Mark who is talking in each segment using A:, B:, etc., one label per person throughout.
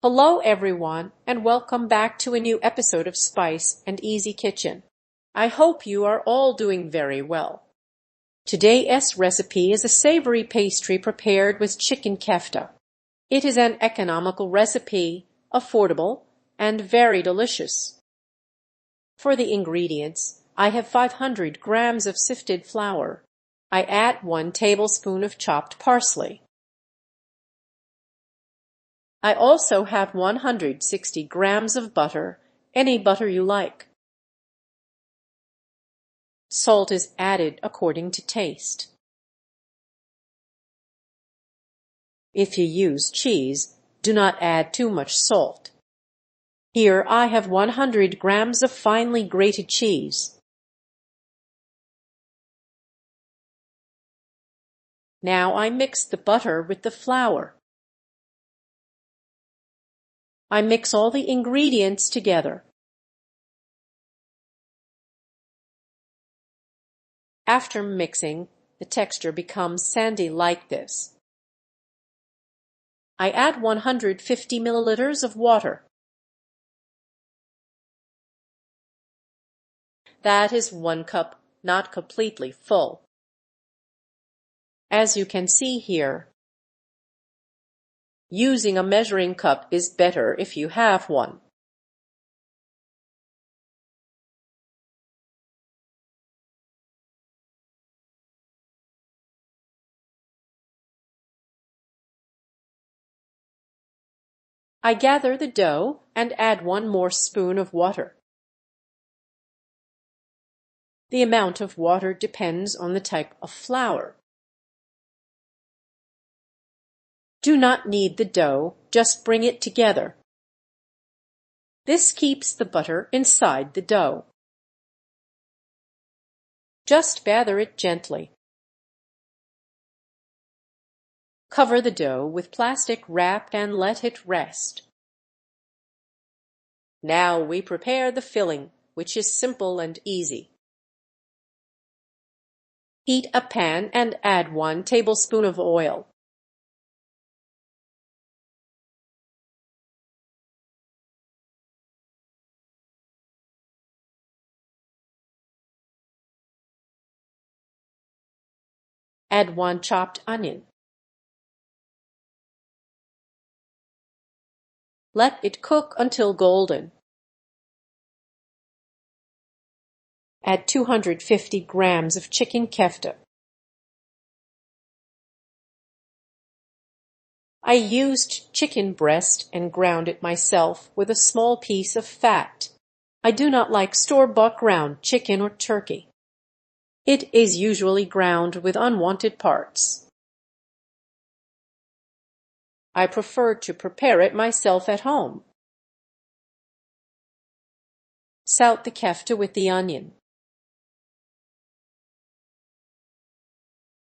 A: Hello everyone, and welcome back to a new episode of Spice and Easy Kitchen. I hope you are all doing very well. Today's recipe is a savory pastry prepared with chicken kefta. It is an economical recipe, affordable, and very delicious. For the ingredients, I have 500 grams of sifted flour. I add 1 tablespoon of chopped parsley. I also have 160 grams of butter, any butter you like. Salt is added according to taste. If you use cheese, do not add too much salt. Here I have 100 grams of finely grated cheese. Now I mix the butter with the flour. I mix all the ingredients together. After mixing, the texture becomes sandy like this. I add 150 milliliters of water. That is 1 cup, not completely full. As you can see here, using a measuring cup is better if you have one. I gather the dough and add 1 more spoon of water. The amount of water depends on the type of flour. Do not knead the dough, just bring it together. This keeps the butter inside the dough. Just gather it gently. Cover the dough with plastic wrap and let it rest. Now we prepare the filling, which is simple and easy. Heat a pan and add 1 tablespoon of oil. Add 1 chopped onion. Let it cook until golden. Add 250 grams of chicken kefta. I used chicken breast and ground it myself with a small piece of fat. I do not like store-bought ground chicken or turkey. It is usually ground with unwanted parts. I prefer to prepare it myself at home. Saute the kefta with the onion.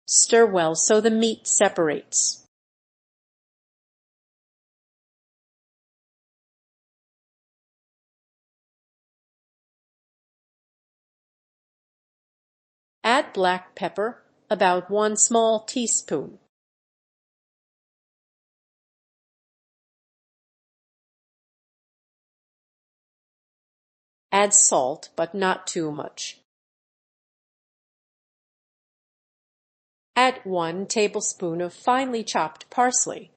A: Stir well so the meat separates. Add black pepper, about 1 small teaspoon. Add salt, but not too much. Add 1 tablespoon of finely chopped parsley.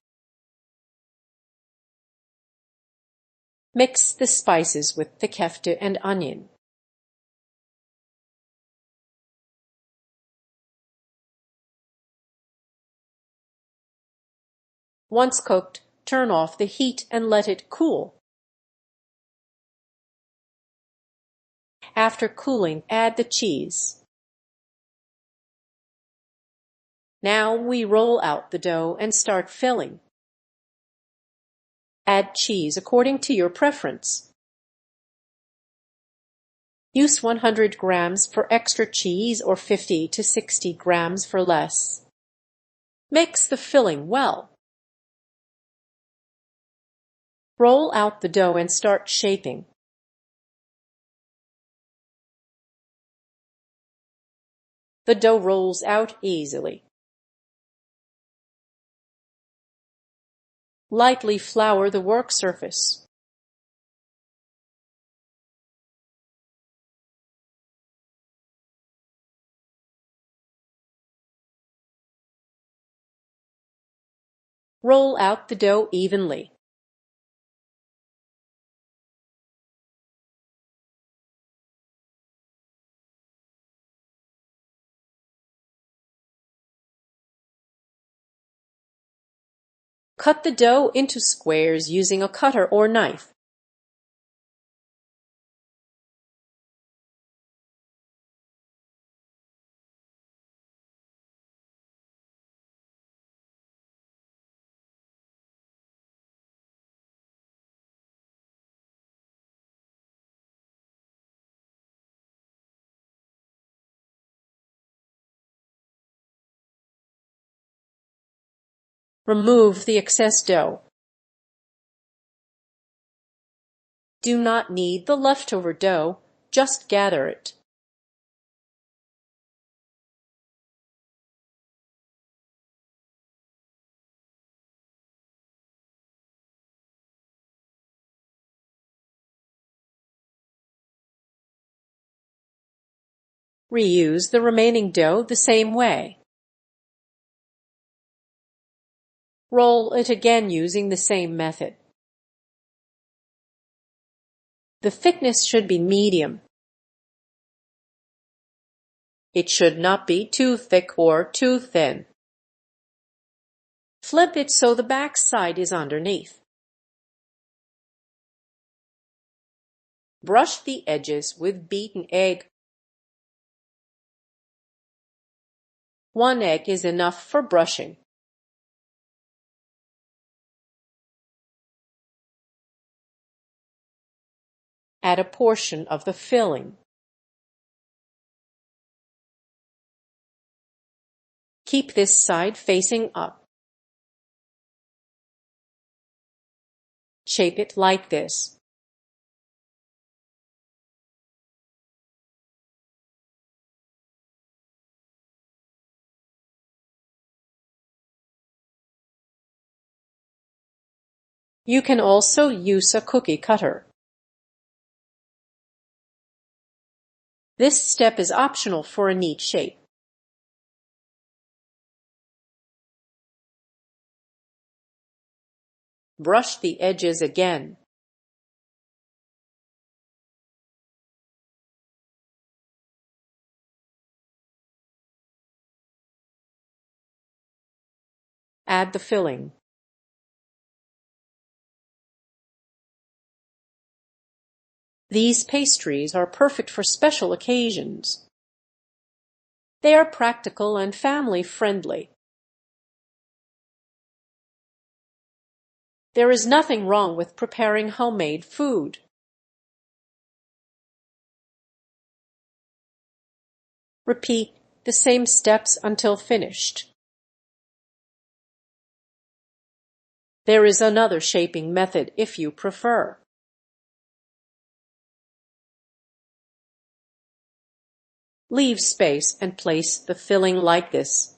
A: Mix the spices with the kefta and onion. Once cooked, turn off the heat and let it cool. After cooling, add the cheese. Now we roll out the dough and start filling. Add cheese according to your preference. Use 100 grams for extra cheese or 50 to 60 grams for less. Mix the filling well. Roll out the dough and start shaping. The dough rolls out easily. Lightly flour the work surface. Roll out the dough evenly. Cut the dough into squares using a cutter or knife. Remove the excess dough. Do not knead the leftover dough, just gather it. Reuse the remaining dough the same way. Roll it again using the same method. The thickness should be medium. It should not be too thick or too thin. Flip it so the back side is underneath. Brush the edges with beaten egg. 1 egg is enough for brushing. Add a portion of the filling. Keep this side facing up. Shape it like this. You can also use a cookie cutter. This step is optional for a neat shape. Brush the edges again. Add the filling. These pastries are perfect for special occasions. They are practical and family-friendly. There is nothing wrong with preparing homemade food. Repeat the same steps until finished. There is another shaping method if you prefer. Leave space and place the filling like this.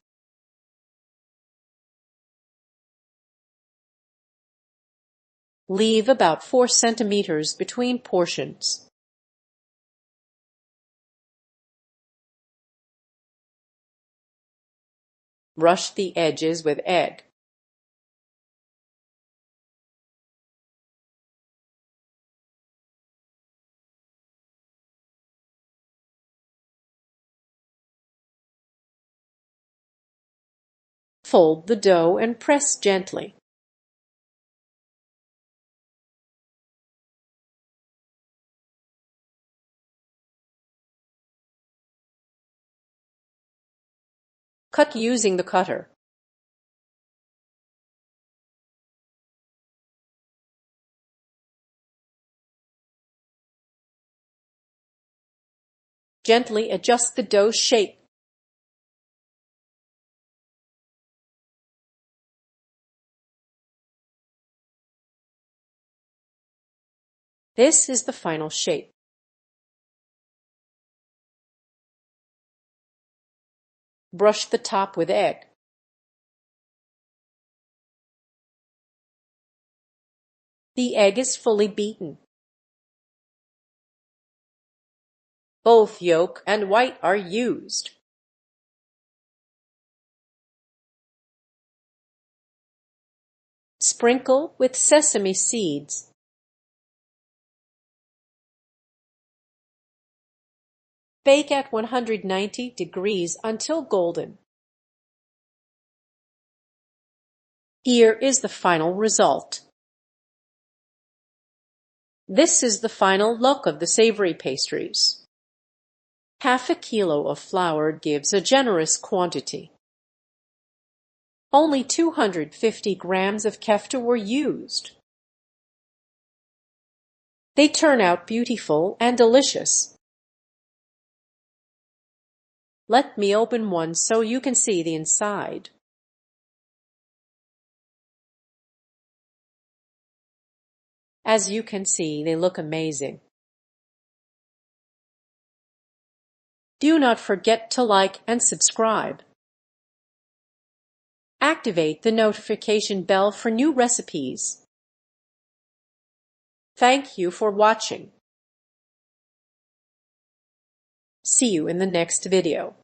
A: Leave about 4 centimeters between portions. Brush the edges with egg. Fold the dough and press gently. Cut using the cutter. Gently adjust the dough shape. This is the final shape. Brush the top with egg. The egg is fully beaten. Both yolk and white are used. Sprinkle with sesame seeds. Bake at 190 degrees until golden. Here is the final result. This is the final look of the savory pastries. Half a kilo of flour gives a generous quantity. Only 250 grams of kefta were used. They turn out beautiful and delicious. Let me open one so you can see the inside. As you can see, they look amazing. Do not forget to like and subscribe. Activate the notification bell for new recipes. Thank you for watching. See you in the next video.